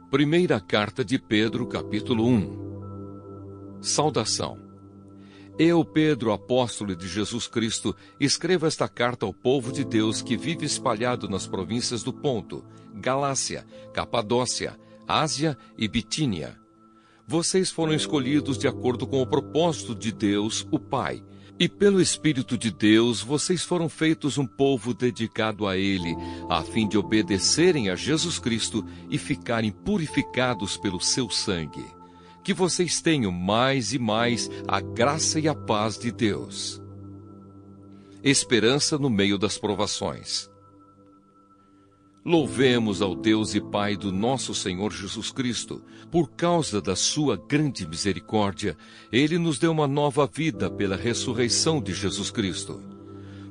Primeira Carta de Pedro, capítulo 1. Saudação. Eu, Pedro, apóstolo de Jesus Cristo, escrevo esta carta ao povo de Deus que vive espalhado nas províncias do Ponto, Galácia, Capadócia, Ásia e Bitínia. Vocês foram escolhidos de acordo com o propósito de Deus, o Pai, e pelo Espírito de Deus vocês foram feitos um povo dedicado a Ele, a fim de obedecerem a Jesus Cristo e ficarem purificados pelo seu sangue. Que vocês tenham mais e mais a graça e a paz de Deus. Esperança no meio das provações. Louvemos ao Deus e Pai do nosso Senhor Jesus Cristo. Por causa da sua grande misericórdia, Ele nos deu uma nova vida pela ressurreição de Jesus Cristo.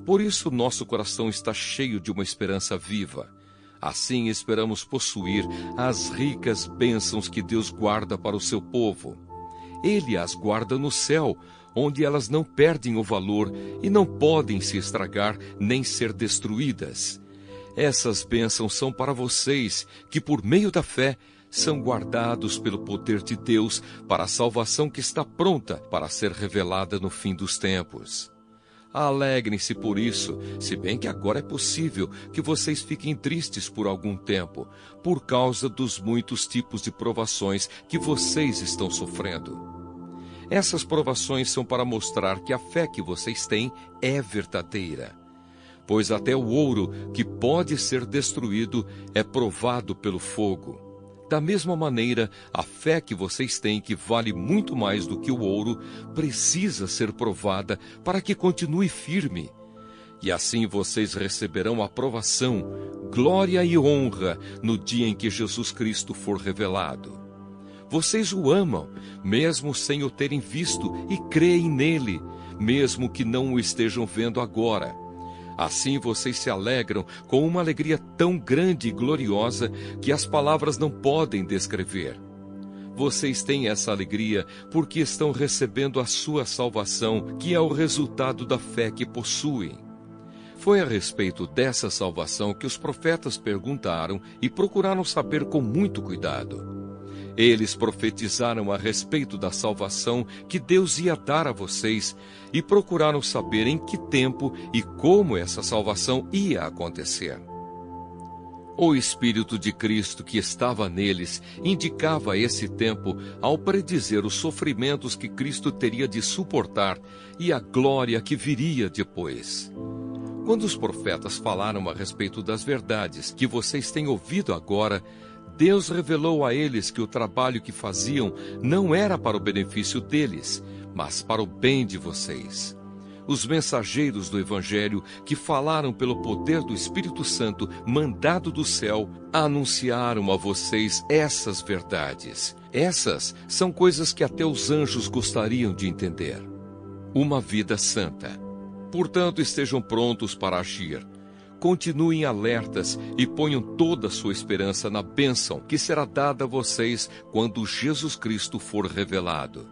Por isso nosso coração está cheio de uma esperança viva. Assim esperamos possuir as ricas bênçãos que Deus guarda para o seu povo. Ele as guarda no céu, onde elas não perdem o valor e não podem se estragar nem ser destruídas. Essas bênçãos são para vocês, que por meio da fé são guardados pelo poder de Deus para a salvação que está pronta para ser revelada no fim dos tempos. Alegrem-se por isso, se bem que agora é possível que vocês fiquem tristes por algum tempo, por causa dos muitos tipos de provações que vocês estão sofrendo. Essas provações são para mostrar que a fé que vocês têm é verdadeira. Pois até o ouro, que pode ser destruído, é provado pelo fogo. Da mesma maneira, a fé que vocês têm, que vale muito mais do que o ouro, precisa ser provada para que continue firme. E assim vocês receberão aprovação, glória e honra no dia em que Jesus Cristo for revelado. Vocês o amam, mesmo sem o terem visto, e creem nele, mesmo que não o estejam vendo agora. Assim vocês se alegram com uma alegria tão grande e gloriosa que as palavras não podem descrever. Vocês têm essa alegria porque estão recebendo a sua salvação, que é o resultado da fé que possuem. Foi a respeito dessa salvação que os profetas perguntaram e procuraram saber com muito cuidado. Eles profetizaram a respeito da salvação que Deus ia dar a vocês e procuraram saber em que tempo e como essa salvação ia acontecer. O Espírito de Cristo que estava neles indicava esse tempo ao predizer os sofrimentos que Cristo teria de suportar e a glória que viria depois. Quando os profetas falaram a respeito das verdades que vocês têm ouvido agora, Deus revelou a eles que o trabalho que faziam não era para o benefício deles, mas para o bem de vocês. Os mensageiros do Evangelho, que falaram pelo poder do Espírito Santo mandado do céu, anunciaram a vocês essas verdades. Essas são coisas que até os anjos gostariam de entender. Uma vida santa. Portanto, estejam prontos para agir. Continuem alertas e ponham toda a sua esperança na bênção que será dada a vocês quando Jesus Cristo for revelado.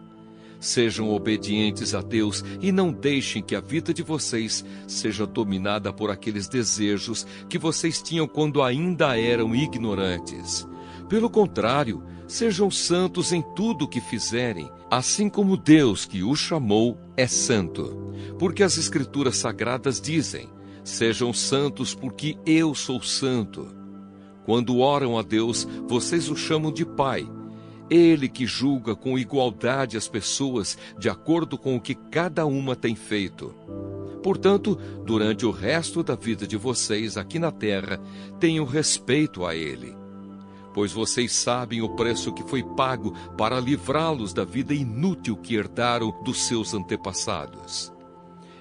Sejam obedientes a Deus e não deixem que a vida de vocês seja dominada por aqueles desejos que vocês tinham quando ainda eram ignorantes. Pelo contrário, sejam santos em tudo o que fizerem, assim como Deus que os chamou é santo. Porque as Escrituras Sagradas dizem: sejam santos porque eu sou santo. Quando oram a Deus, vocês o chamam de Pai. Ele que julga com igualdade as pessoas de acordo com o que cada uma tem feito. Portanto, durante o resto da vida de vocês aqui na terra, tenham respeito a Ele. Pois vocês sabem o preço que foi pago para livrá-los da vida inútil que herdaram dos seus antepassados.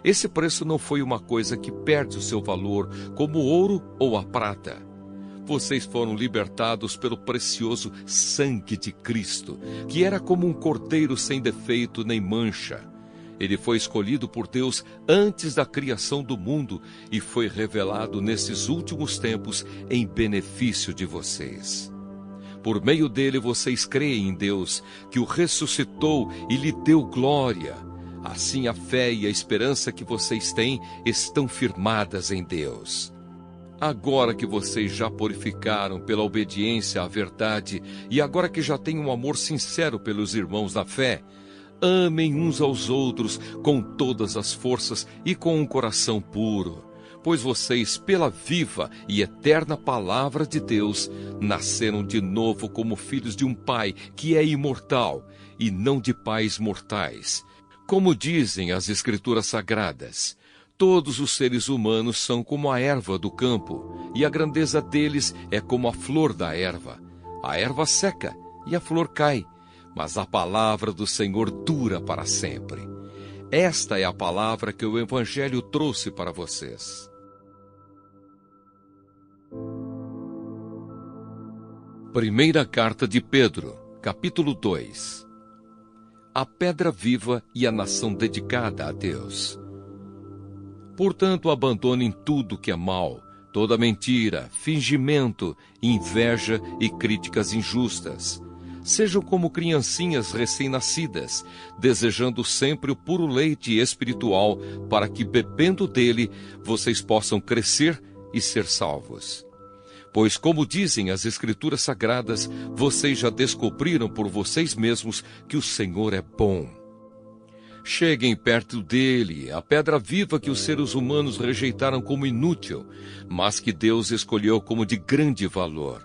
Esse preço não foi uma coisa que perde o seu valor, como o ouro ou a prata. Vocês foram libertados pelo precioso sangue de Cristo, que era como um cordeiro sem defeito nem mancha. Ele foi escolhido por Deus antes da criação do mundo e foi revelado nesses últimos tempos em benefício de vocês. Por meio dele vocês creem em Deus, que o ressuscitou e lhe deu glória. Assim a fé e a esperança que vocês têm estão firmadas em Deus. Agora que vocês já purificaram pela obediência à verdade e agora que já têm um amor sincero pelos irmãos na fé, amem uns aos outros com todas as forças e com um coração puro, pois vocês, pela viva e eterna palavra de Deus, nasceram de novo como filhos de um Pai que é imortal e não de pais mortais. Como dizem as Escrituras Sagradas, todos os seres humanos são como a erva do campo, e a grandeza deles é como a flor da erva. A erva seca e a flor cai, mas a palavra do Senhor dura para sempre. Esta é a palavra que o Evangelho trouxe para vocês. Primeira Carta de Pedro, capítulo 2. A pedra viva e a nação dedicada a Deus. Portanto, abandonem tudo que é mal, toda mentira, fingimento, inveja e críticas injustas. Sejam como criancinhas recém-nascidas, desejando sempre o puro leite espiritual, para que, bebendo dele, vocês possam crescer e ser salvos. Pois, como dizem as Escrituras Sagradas, vocês já descobriram por vocês mesmos que o Senhor é bom. Cheguem perto dele, a pedra viva que os seres humanos rejeitaram como inútil, mas que Deus escolheu como de grande valor.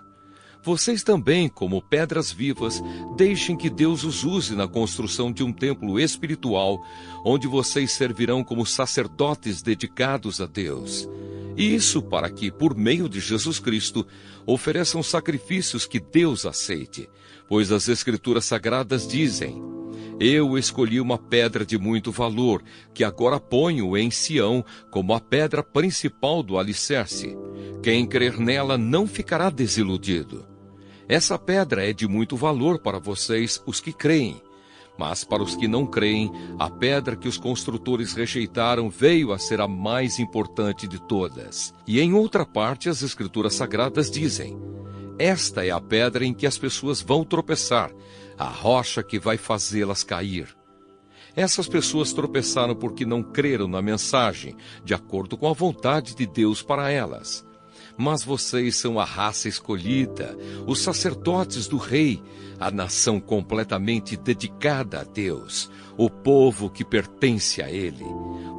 Vocês também, como pedras vivas, deixem que Deus os use na construção de um templo espiritual, onde vocês servirão como sacerdotes dedicados a Deus. E isso para que, por meio de Jesus Cristo, ofereçam sacrifícios que Deus aceite, pois as Escrituras Sagradas dizem: Eu escolhi uma pedra de muito valor, que agora ponho em Sião como a pedra principal do alicerce. Quem crer nela não ficará desiludido. Essa pedra é de muito valor para vocês, os que creem. Mas para os que não creem, a pedra que os construtores rejeitaram veio a ser a mais importante de todas. E em outra parte, as Escrituras Sagradas dizem: Esta é a pedra em que as pessoas vão tropeçar, a rocha que vai fazê-las cair. Essas pessoas tropeçaram porque não creram na mensagem, de acordo com a vontade de Deus para elas. Mas vocês são a raça escolhida, os sacerdotes do Rei, a nação completamente dedicada a Deus, o povo que pertence a Ele.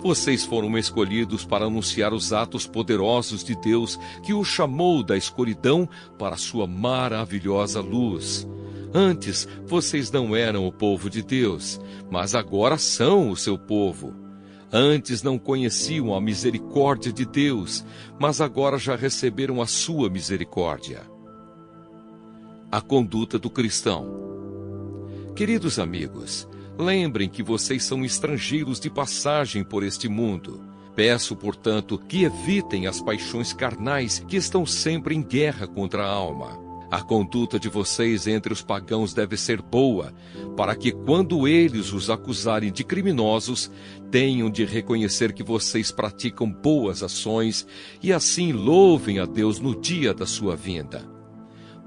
Vocês foram escolhidos para anunciar os atos poderosos de Deus, que o chamou da escuridão para a sua maravilhosa luz. Antes, vocês não eram o povo de Deus, mas agora são o seu povo. Antes não conheciam a misericórdia de Deus, mas agora já receberam a sua misericórdia. A conduta do cristão. Queridos amigos, lembrem que vocês são estrangeiros de passagem por este mundo. Peço, portanto, que evitem as paixões carnais que estão sempre em guerra contra a alma. A conduta de vocês entre os pagãos deve ser boa, para que, quando eles os acusarem de criminosos, tenham de reconhecer que vocês praticam boas ações e assim louvem a Deus no dia da sua vinda.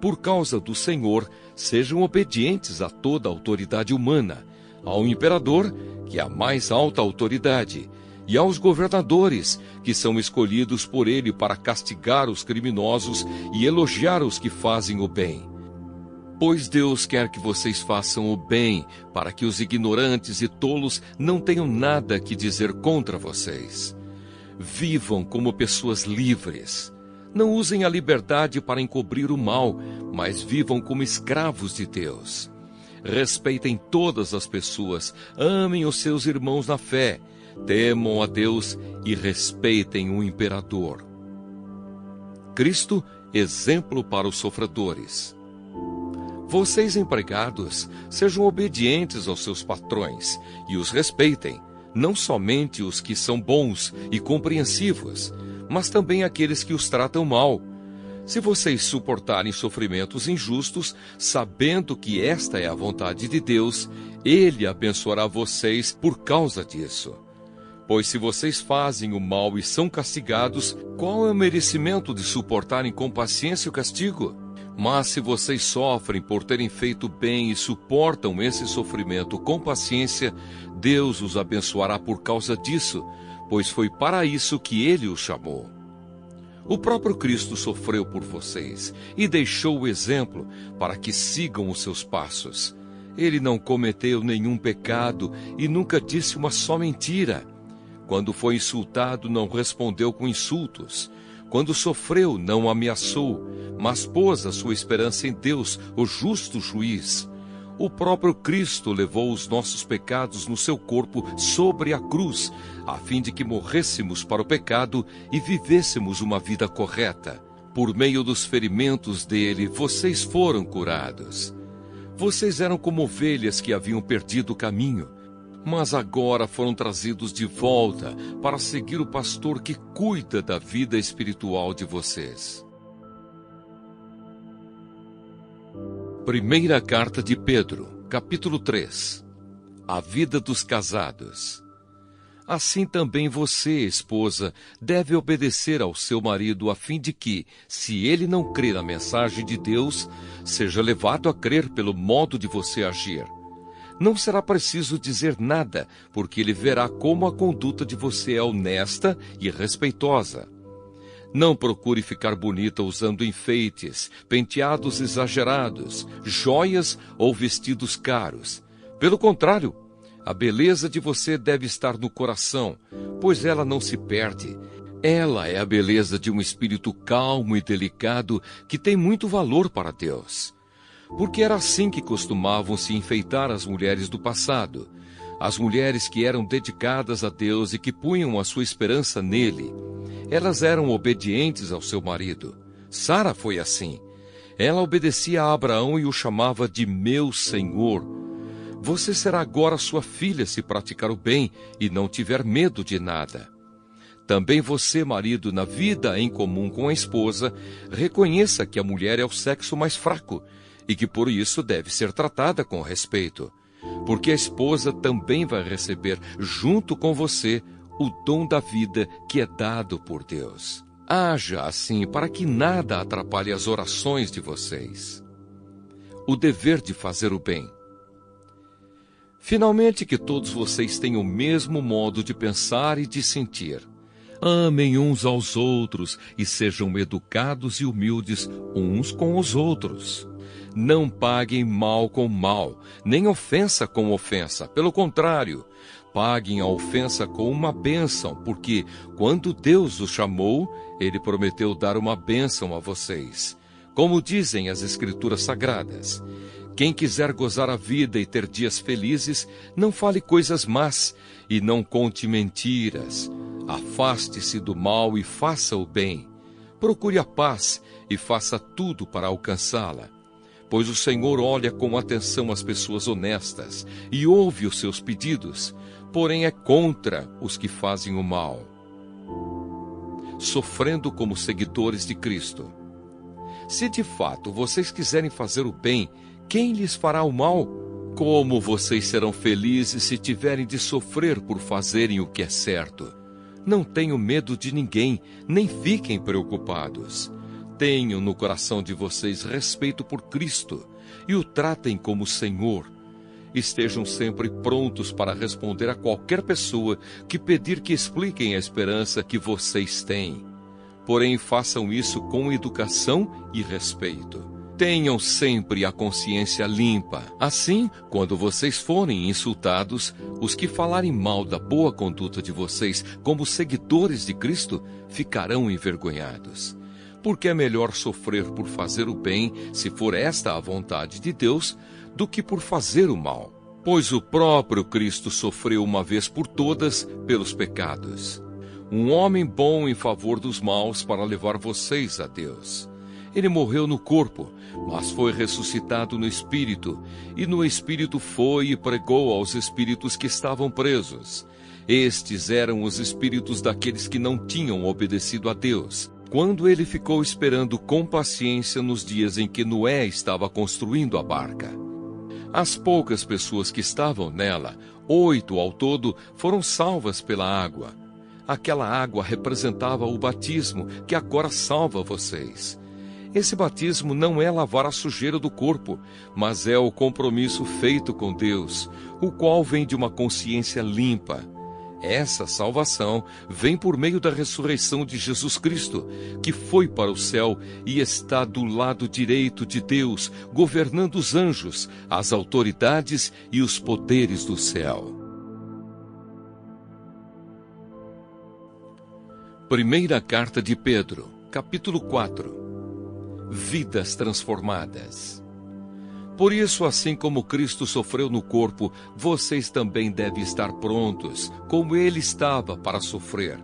Por causa do Senhor, sejam obedientes a toda a autoridade humana, ao imperador, que é a mais alta autoridade, e aos governadores, que são escolhidos por ele para castigar os criminosos e elogiar os que fazem o bem. Pois Deus quer que vocês façam o bem, para que os ignorantes e tolos não tenham nada que dizer contra vocês. Vivam como pessoas livres. Não usem a liberdade para encobrir o mal, mas vivam como escravos de Deus. Respeitem todas as pessoas, amem os seus irmãos na fé, temam a Deus e respeitem o imperador. Cristo, exemplo para os sofredores. Vocês, empregados, sejam obedientes aos seus patrões e os respeitem, não somente os que são bons e compreensivos, mas também aqueles que os tratam mal. Se vocês suportarem sofrimentos injustos, sabendo que esta é a vontade de Deus, Ele abençoará vocês por causa disso. Pois se vocês fazem o mal e são castigados, qual é o merecimento de suportarem com paciência o castigo? Mas se vocês sofrem por terem feito bem e suportam esse sofrimento com paciência, Deus os abençoará por causa disso, pois foi para isso que Ele os chamou. O próprio Cristo sofreu por vocês e deixou o exemplo para que sigam os seus passos. Ele não cometeu nenhum pecado e nunca disse uma só mentira. Quando foi insultado, não respondeu com insultos. Quando sofreu, não ameaçou, mas pôs a sua esperança em Deus, o justo juiz. O próprio Cristo levou os nossos pecados no seu corpo sobre a cruz, a fim de que morrêssemos para o pecado e vivêssemos uma vida correta. Por meio dos ferimentos dele, vocês foram curados. Vocês eram como ovelhas que haviam perdido o caminho, mas agora foram trazidos de volta para seguir o pastor que cuida da vida espiritual de vocês. Primeira carta de Pedro, capítulo 3. A vida dos casados. Assim também você, esposa, deve obedecer ao seu marido a fim de que, se ele não crê na mensagem de Deus, seja levado a crer pelo modo de você agir. Não será preciso dizer nada, porque ele verá como a conduta de você é honesta e respeitosa. Não procure ficar bonita usando enfeites, penteados exagerados, joias ou vestidos caros. Pelo contrário, a beleza de você deve estar no coração, pois ela não se perde. Ela é a beleza de um espírito calmo e delicado que tem muito valor para Deus. Porque era assim que costumavam se enfeitar as mulheres do passado. As mulheres que eram dedicadas a Deus e que punham a sua esperança nele. Elas eram obedientes ao seu marido. Sara foi assim. Ela obedecia a Abraão e o chamava de meu senhor. Você será agora sua filha se praticar o bem e não tiver medo de nada. Também você, marido, na vida em comum com a esposa, reconheça que a mulher é o sexo mais fraco e que por isso deve ser tratada com respeito. Porque a esposa também vai receber, junto com você, o dom da vida que é dado por Deus. Haja assim para que nada atrapalhe as orações de vocês. O dever de fazer o bem. Finalmente, que todos vocês tenham o mesmo modo de pensar e de sentir. Amem uns aos outros e sejam educados e humildes uns com os outros. Não paguem mal com mal, nem ofensa com ofensa. Pelo contrário, paguem a ofensa com uma bênção, porque, quando Deus os chamou, Ele prometeu dar uma bênção a vocês. Como dizem as Escrituras Sagradas, quem quiser gozar a vida e ter dias felizes, não fale coisas más e não conte mentiras. Afaste-se do mal e faça o bem. Procure a paz e faça tudo para alcançá-la. Pois o Senhor olha com atenção as pessoas honestas e ouve os seus pedidos, porém é contra os que fazem o mal. Sofrendo como seguidores de Cristo. Se de fato vocês quiserem fazer o bem, quem lhes fará o mal? Como vocês serão felizes se tiverem de sofrer por fazerem o que é certo? Não tenham medo de ninguém, nem fiquem preocupados. Tenham no coração de vocês respeito por Cristo e o tratem como Senhor. Estejam sempre prontos para responder a qualquer pessoa que pedir que expliquem a esperança que vocês têm. Porém, façam isso com educação e respeito. Tenham sempre a consciência limpa. Assim, quando vocês forem insultados, os que falarem mal da boa conduta de vocês como seguidores de Cristo ficarão envergonhados. Porque é melhor sofrer por fazer o bem, se for esta a vontade de Deus, do que por fazer o mal. Pois o próprio Cristo sofreu uma vez por todas pelos pecados. Um homem bom em favor dos maus para levar vocês a Deus. Ele morreu no corpo, mas foi ressuscitado no espírito, e no espírito foi e pregou aos espíritos que estavam presos. Estes eram os espíritos daqueles que não tinham obedecido a Deus, quando ele ficou esperando com paciência nos dias em que Noé estava construindo a barca. As poucas pessoas que estavam nela, 8 ao todo, foram salvas pela água. Aquela água representava o batismo que agora salva vocês. Esse batismo não é lavar a sujeira do corpo, mas é o compromisso feito com Deus, o qual vem de uma consciência limpa. Essa salvação vem por meio da ressurreição de Jesus Cristo, que foi para o céu e está do lado direito de Deus, governando os anjos, as autoridades e os poderes do céu. Primeira carta de Pedro, capítulo 4. Vidas transformadas. Por isso, assim como Cristo sofreu no corpo, vocês também devem estar prontos, como ele estava para sofrer.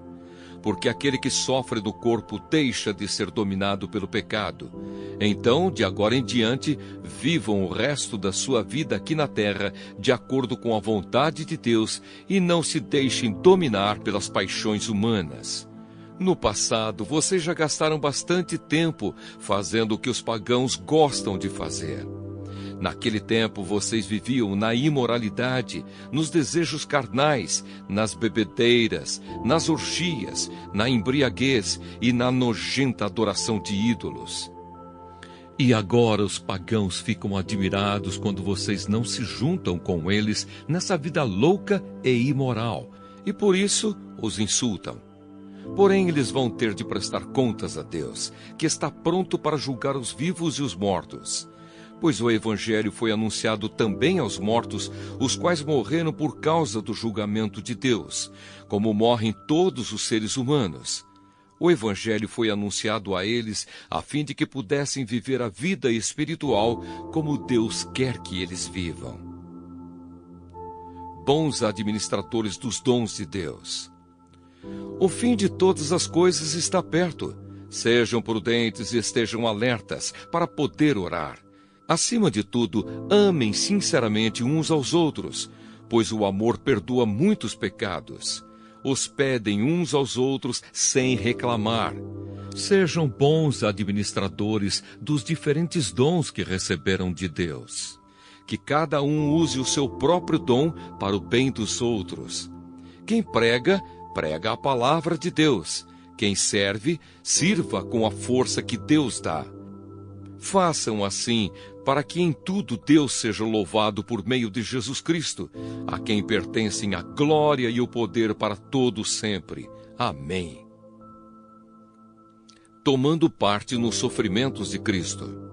Porque aquele que sofre no corpo deixa de ser dominado pelo pecado. Então, de agora em diante, vivam o resto da sua vida aqui na terra, de acordo com a vontade de Deus, e não se deixem dominar pelas paixões humanas. No passado, vocês já gastaram bastante tempo fazendo o que os pagãos gostam de fazer. Naquele tempo, vocês viviam na imoralidade, nos desejos carnais, nas bebedeiras, nas orgias, na embriaguez e na nojenta adoração de ídolos. E agora os pagãos ficam admirados quando vocês não se juntam com eles nessa vida louca e imoral, e por isso os insultam. Porém, eles vão ter de prestar contas a Deus, que está pronto para julgar os vivos e os mortos. Pois o Evangelho foi anunciado também aos mortos, os quais morreram por causa do julgamento de Deus, como morrem todos os seres humanos. O Evangelho foi anunciado a eles, a fim de que pudessem viver a vida espiritual como Deus quer que eles vivam. Bons administradores dos dons de Deus. O fim de todas as coisas está perto. Sejam prudentes e estejam alertas para poder orar. Acima de tudo, amem sinceramente uns aos outros, pois o amor perdoa muitos pecados. Hospedem uns aos outros sem reclamar. Sejam bons administradores dos diferentes dons que receberam de Deus. Que cada um use o seu próprio dom para o bem dos outros. Quem prega, prega a palavra de Deus. Quem serve, sirva com a força que Deus dá. Façam assim, para que em tudo Deus seja louvado por meio de Jesus Cristo, a quem pertencem a glória e o poder para todos sempre. Amém. Tomando parte nos sofrimentos de Cristo.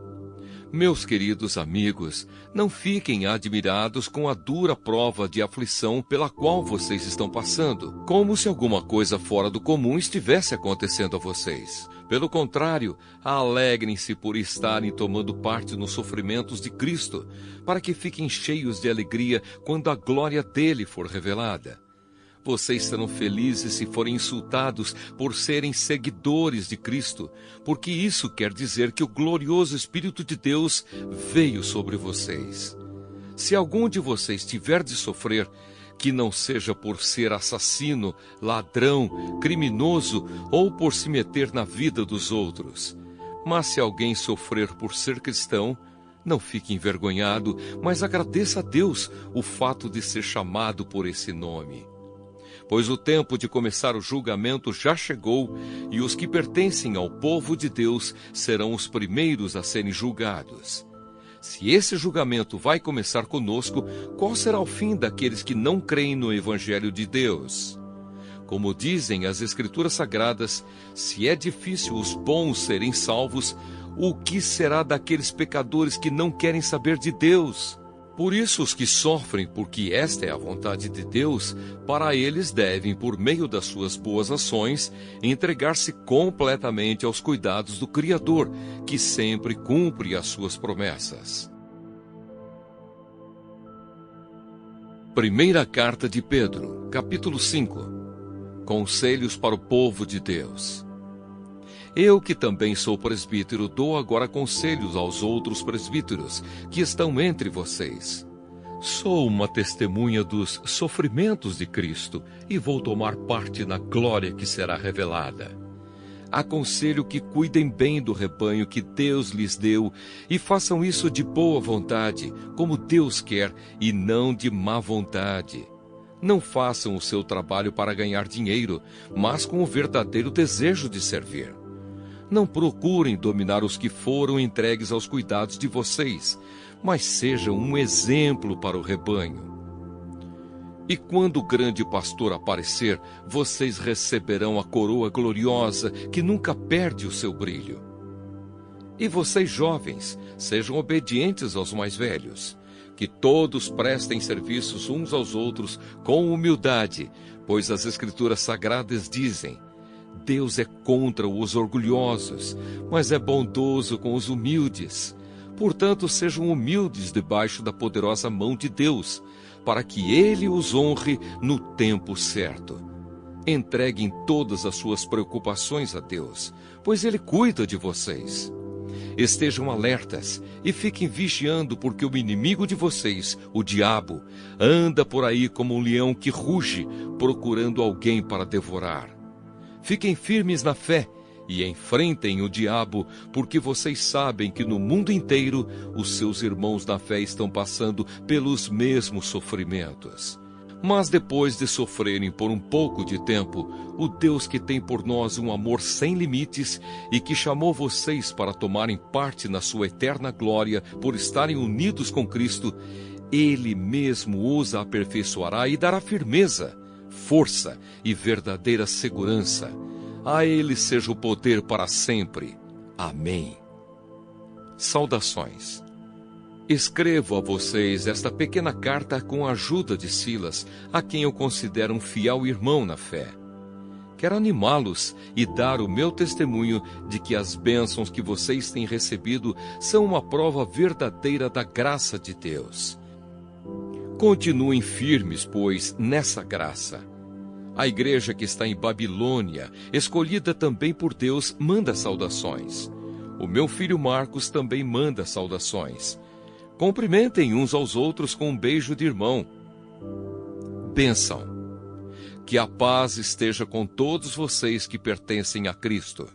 Meus queridos amigos, não fiquem admirados com a dura prova de aflição pela qual vocês estão passando, como se alguma coisa fora do comum estivesse acontecendo a vocês. Pelo contrário, alegrem-se por estarem tomando parte nos sofrimentos de Cristo, para que fiquem cheios de alegria quando a glória dele for revelada. Vocês serão felizes se forem insultados por serem seguidores de Cristo, porque isso quer dizer que o glorioso Espírito de Deus veio sobre vocês. Se algum de vocês tiver de sofrer, que não seja por ser assassino, ladrão, criminoso ou por se meter na vida dos outros. Mas se alguém sofrer por ser cristão, não fique envergonhado, mas agradeça a Deus o fato de ser chamado por esse nome. Pois o tempo de começar o julgamento já chegou, e os que pertencem ao povo de Deus serão os primeiros a serem julgados. Se esse julgamento vai começar conosco, qual será o fim daqueles que não creem no Evangelho de Deus? Como dizem as Escrituras Sagradas, se é difícil os bons serem salvos, o que será daqueles pecadores que não querem saber de Deus? Por isso, os que sofrem, porque esta é a vontade de Deus, para eles devem, por meio das suas boas ações, entregar-se completamente aos cuidados do Criador, que sempre cumpre as suas promessas. Primeira carta de Pedro, capítulo 5. Conselhos para o povo de Deus. Eu, que também sou presbítero, dou agora conselhos aos outros presbíteros que estão entre vocês. Sou uma testemunha dos sofrimentos de Cristo e vou tomar parte na glória que será revelada. Aconselho que cuidem bem do rebanho que Deus lhes deu e façam isso de boa vontade, como Deus quer, e não de má vontade. Não façam o seu trabalho para ganhar dinheiro, mas com o verdadeiro desejo de servir. Não procurem dominar os que foram entregues aos cuidados de vocês, mas sejam um exemplo para o rebanho. E quando o grande pastor aparecer, vocês receberão a coroa gloriosa que nunca perde o seu brilho. E vocês, jovens, sejam obedientes aos mais velhos. Que todos prestem serviços uns aos outros com humildade, pois as Escrituras Sagradas dizem: Deus é contra os orgulhosos, mas é bondoso com os humildes. Portanto, sejam humildes debaixo da poderosa mão de Deus, para que Ele os honre no tempo certo. Entreguem todas as suas preocupações a Deus, pois Ele cuida de vocês. Estejam alertas e fiquem vigiando, porque o inimigo de vocês, o diabo, anda por aí como um leão que ruge, procurando alguém para devorar. Fiquem firmes na fé e enfrentem o diabo, porque vocês sabem que no mundo inteiro os seus irmãos na fé estão passando pelos mesmos sofrimentos. Mas depois de sofrerem por um pouco de tempo, o Deus que tem por nós um amor sem limites e que chamou vocês para tomarem parte na sua eterna glória por estarem unidos com Cristo, Ele mesmo os aperfeiçoará e dará firmeza, força e verdadeira segurança. A Ele seja o poder para sempre. Amém. Saudações. Escrevo a vocês esta pequena carta com a ajuda de Silas, a quem eu considero um fiel irmão na fé. Quero animá-los e dar o meu testemunho de que as bênçãos que vocês têm recebido são uma prova verdadeira da graça de Deus. Continuem firmes, pois, nessa graça. A igreja que está em Babilônia, escolhida também por Deus, manda saudações. O meu filho Marcos também manda saudações. Cumprimentem uns aos outros com um beijo de irmão. Bênção. Que a paz esteja com todos vocês que pertencem a Cristo.